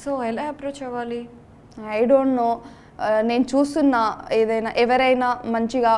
సో ఎలా అప్రోచ్ అవ్వాలి? I don't know. నేను చూస్తున్నా ఎవరైనా మంచిగా